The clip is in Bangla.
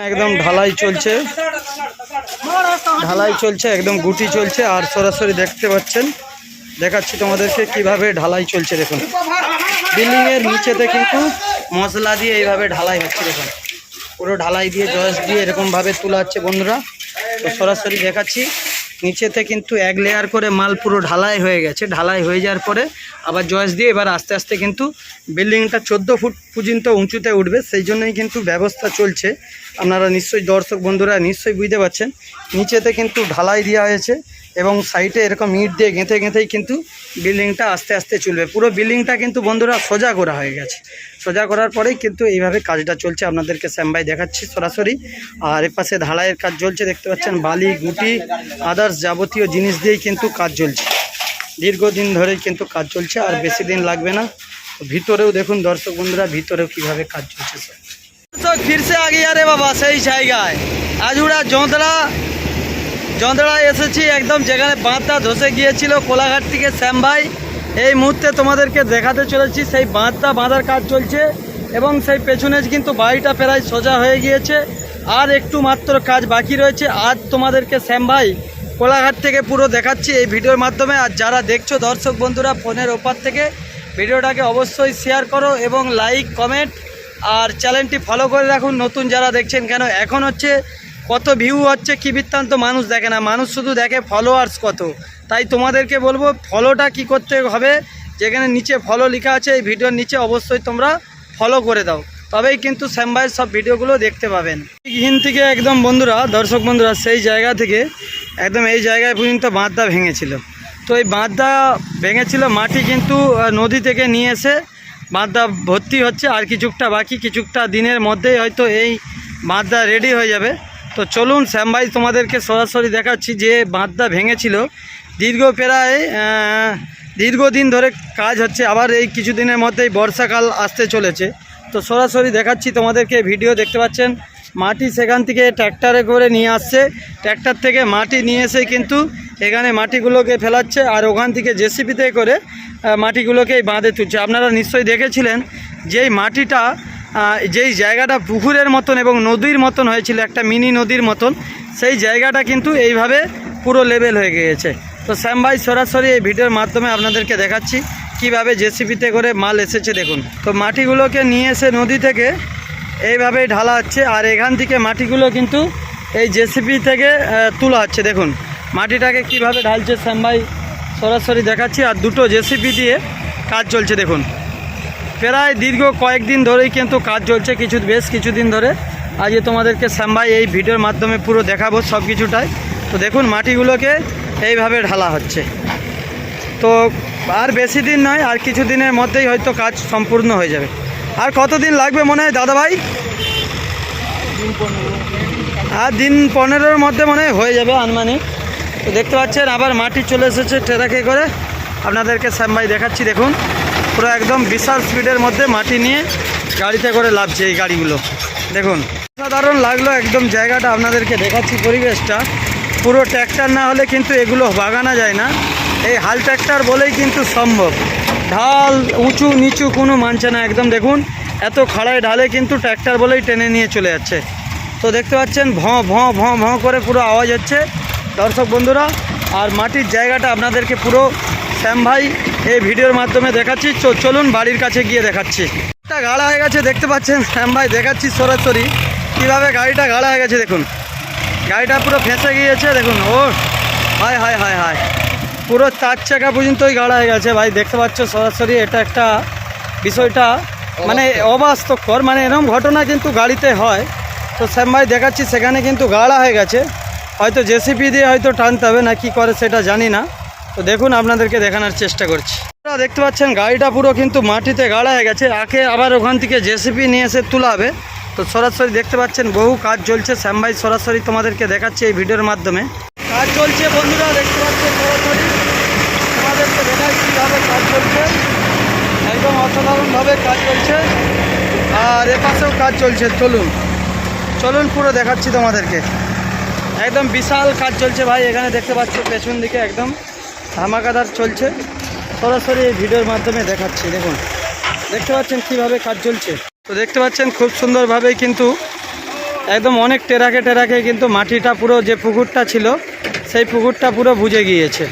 একদম ঢালাই চলছে, একদম গুটি চলছে। আর সরাসরি দেখতে পাচ্ছেন, দেখাচ্ছি তোমাদেরকে কিভাবে ঢালাই চলছে। দেখুন বিল্ডিং এর নিচেতে কিন্তু মশলা দিয়ে এইভাবে ঢালাই হচ্ছে। দেখুন পুরো ঢালাই দিয়ে জয়েস দিয়ে এরকম ভাবে তোলা হচ্ছে বন্ধুরা। তো সরাসরি দেখাচ্ছি নিচেতে কিন্তু এক লেয়ার করে মাল পুরো ঢালাই হয়ে গেছে। ঢালাই হয়ে যাওয়ার পরে আবার জয়েস দিয়ে এবার আস্তে আস্তে কিন্তু বিল্ডিংটা 14 ফুট পর্যন্ত উঁচুতে উঠবে, সেই জন্যই কিন্তু ব্যবস্থা চলছে। আপনারা নিশ্চয়ই দর্শক বন্ধুরা নিশ্চয়ই বুঝতে পারছেন, নিচেতে কিন্তু ঢালাই দেওয়া হয়েছে এবং সাইডে এরকম ইট দিয়ে গেঁথে গেঁথেই কিন্তু বিল্ডিংটা আস্তে আস্তে চলবে। পুরো বিল্ডিংটা কিন্তু বন্ধুরা সোজা করা হয়ে গেছে। সোজা করার পরেই কিন্তু এইভাবে কাজটা চলছে, আপনাদেরকে শ্যামভাই দেখাচ্ছি সরাসরি। আর এপাশে ঢালাইয়ের কাজ চলছে, দেখতে পাচ্ছেন বালি গুটি আদার্স যাবতীয় জিনিস দিয়েই কিন্তু কাজ চলছে। দীর্ঘদিন ধরেই কিন্তু কাজ চলছে, আর বেশি দিন লাগবে না। ভিতরেও দেখুন দর্শক বন্ধুরা, ভিতরেও কিভাবে কাজ চলছে। তো ফিরছে আগে আরে বাবা সেই জায়গায় আজুড়া যন্ত্রণায় এসেছি, একদম যেখানে বাঁধটা ধসে গিয়েছিল কোলাঘাট থেকে শ্যামভাই। এই মুহূর্তে তোমাদেরকে দেখাতে চলেছি সেই বাঁধটা বাঁধার কাজ চলছে এবং সেই পেছনে কিন্তু বাড়িটা প্রায় সোজা হয়ে গিয়েছে, আর একটু মাত্র কাজ বাকি রয়েছে। আজ তোমাদেরকে শ্যামভাই কোলাঘাট থেকে পুরো দেখাচ্ছি এই ভিডিওর মাধ্যমে। আর যারা দেখছো দর্শক বন্ধুরা ফোনের ওপার থেকে, ভিডিওটাকে অবশ্যই শেয়ার করো এবং লাইক কমেন্ট আর চ্যানেলটি ফলো করে রাখুন। নতুন যারা দেখছেন, কেন এখন হচ্ছে কত ভিউ হচ্ছে কি বৃত্তান্ত মানুষ দেখে না, মানুষ শুধু দেখে ফলোয়ার্স কত। তাই তোমাদেরকে বলবো ফলোটা কি করতে হবে, যেখানে নিচে ফলো লেখা আছে এই ভিডিওর নিচে অবশ্যই তোমরা ফলো করে দাও, তবেই কিন্তু শ্যামভাইয়ের সব ভিডিওগুলো দেখতে পাবেন। এইখান থেকে একদম বন্ধুরা দর্শক বন্ধুরা সেই জায়গা থেকে একদম এই জায়গায় পর্যন্ত বাঁধটা ভেঙেছিল। তো এই বাঁধটা ভেঙেছিল, মাটি কিন্তু নদী থেকে নিয়ে এসে বাঁধটা ভর্তি হচ্ছে, আর কিছুটা বাকি, কিছুটা দিনের মধ্যেই হয়তো এই বাঁধটা রেডি হয়ে যাবে। তো চলুন শ্যামভাই তোমাদেরকে সরাসরি দেখাচ্ছি যে বাঁধটা ভেঙেছিল। দীর্ঘদিন ধরে কাজ হচ্ছে, আবার এই কিছুদিনের মধ্যেই বর্ষাকাল আসতে চলেছে। তো সরাসরি দেখাচ্ছি তোমাদেরকে, ভিডিও দেখতে পাচ্ছেন মাটি সেখান থেকে ট্র্যাক্টরে করে নিয়ে আসছে, ট্র্যাক্টর থেকে মাটি নিয়ে এসে কিন্তু এখানে মাটিগুলোকে ফেলাচ্ছে, আর ওখান থেকে জেসিপিতে করে মাটিগুলোকে এই বাঁধে তুলছে। আপনারা নিশ্চয়ই দেখেছিলেন যেই মাটিটা যেই জায়গাটা পুকুরের মতন এবং নদীর মতন হয়েছিল, একটা মিনি নদীর মতন, সেই জায়গাটা কিন্তু এইভাবে পুরো লেভেল হয়ে গিয়েছে। তো শ্যামভাই সরাসরি এই ভিডিওর মাধ্যমে আপনাদেরকে দেখাচ্ছি কিভাবে জেসিপিতে করে মাল এসেছে। দেখুন তো মাটিগুলোকে নিয়ে এসে নদী থেকে এইভাবেই ঢালা হচ্ছে, আর এখান থেকে মাটিগুলো কিন্তু এই জেসিপি থেকে তোলা হচ্ছে। দেখুন মাটিটাকে কিভাবে ঢালছে শ্যামভাই সরাসরি দেখাচ্ছি, আর দুটো জেসিপি দিয়ে কাজ চলছে। দেখুন প্রায় দীর্ঘ কয়েকদিন ধরেই কিন্তু কাজ চলছে, বেশ কিছুদিন ধরে। আজকে তোমাদেরকে শ্যামভাই এই ভিডিওর মাধ্যমে পুরো দেখাবো সব কিছুটাই। তো দেখুন মাটিগুলোকে এইভাবে ঢালা হচ্ছে। তো আর বেশি দিন নয়, আর কিছু দিনের মধ্যেই হয়তো কাজ সম্পূর্ণ হয়ে যাবে। আর কতদিন লাগবে মনে হয় দাদাভাই? আর দিন 15-র মধ্যে মনে হয় হয়ে যাবে আনুমানিক। তো দেখতে পাচ্ছেন আবার মাটি চলে এসেছে ট্রাকে করে, আপনাদেরকে শ্যামভাই দেখাচ্ছি। দেখুন পুরো একদম বিশাল স্পিডের মধ্যে মাটি নিয়ে গাড়িতে করে লাভছে এই গাড়িগুলো। দেখুন সাধারণ লাগলো একদম জায়গাটা, আপনাদেরকে দেখাচ্ছি পরিবেশটা। পুরো ট্র্যাক্টর না হলে কিন্তু এগুলো বাগানো যায় না, এই হাল ট্র্যাক্টর বলেই কিন্তু সম্ভব। ঢাল উঁচু নিচু কোনো মানছে না, একদম দেখুন এত খাড়ায় ঢালে কিন্তু ট্র্যাক্টর বলেই টেনে নিয়ে চলে যাচ্ছে। তো দেখতে পাচ্ছেন ভঁ করে পুরো আওয়াজ হচ্ছে দর্শক বন্ধুরা। আর মাটির জায়গাটা আপনাদেরকে পুরো শ্যামভাই এই ভিডিওর মাধ্যমে দেখাচ্ছি। চলুন বাড়ির কাছে গিয়ে দেখাচ্ছি। একটা গাড়া হয়ে গেছে, দেখতে পাচ্ছেন শ্যামভাই দেখাচ্ছি সরাসরি কীভাবে গাড়িটা গাড়া হয়ে গেছে। দেখুন গাড়িটা পুরো ফেঁসে গিয়েছে। দেখুন ও হায় হায় হায় হায়, পুরো 4 চাকা পর্যন্তই গাড়া হয়ে গেছে ভাই, দেখতে পাচ্ছ সরাসরি। এটা একটা বিষয়টা মানে অবাস্তবকর, মানে এরকম ঘটনা কিন্তু গাড়িতে হয়। তো শ্যামভাই দেখাচ্ছি সেখানে কিন্তু গাড়া হয়ে গেছে, হয়তো জেসিপি দিয়ে হয়তো টানতে হবে না কি করে সেটা জানি না। তো দেখুন আপনাদেরকে দেখানোর চেষ্টা করছি। আপনারা দেখতে পাচ্ছেন গাড়িটা পুরো কিন্তু মাটিতে গাড়া হয়ে গেছে, আবার ওখান থেকে জেসিপি নিয়ে এসে তুলাবে। তো সরাসরি দেখতে পাচ্ছেন বহু কাজ চলছে, শ্যামভাই সরাসরি তোমাদেরকে দেখাচ্ছি এই ভিডিওর মাধ্যমে। কাজ চলছে বন্ধুরা, দেখতে পাচ্ছেন সরাসরি তোমাদেরকে দেখাই কীভাবে কাজ চলছে। একদম অসাধারণভাবে কাজ চলছে, আর এপাশেও কাজ চলছে। চলুন পুরো দেখাচ্ছি তোমাদেরকে, একদম বিশাল কাজ চলছে ভাই। এখানে দেখতে পাচ্ছ পেছন দিকে একদম ধামাকাদার চলছে, সরাসরি এই ভিডিওর মাধ্যমে দেখাচ্ছি। দেখুন দেখতে পাচ্ছেন কিভাবে কাজ চলছে। তো দেখতে পাচ্ছেন খুব সুন্দরভাবেই কিন্তু একদম অনেক টেরাকে টেরাকে কিন্তু মাটিটা পুরো যে পুকুরটা ছিল সেই পুকুরটা পুরো বুজে গিয়েছে।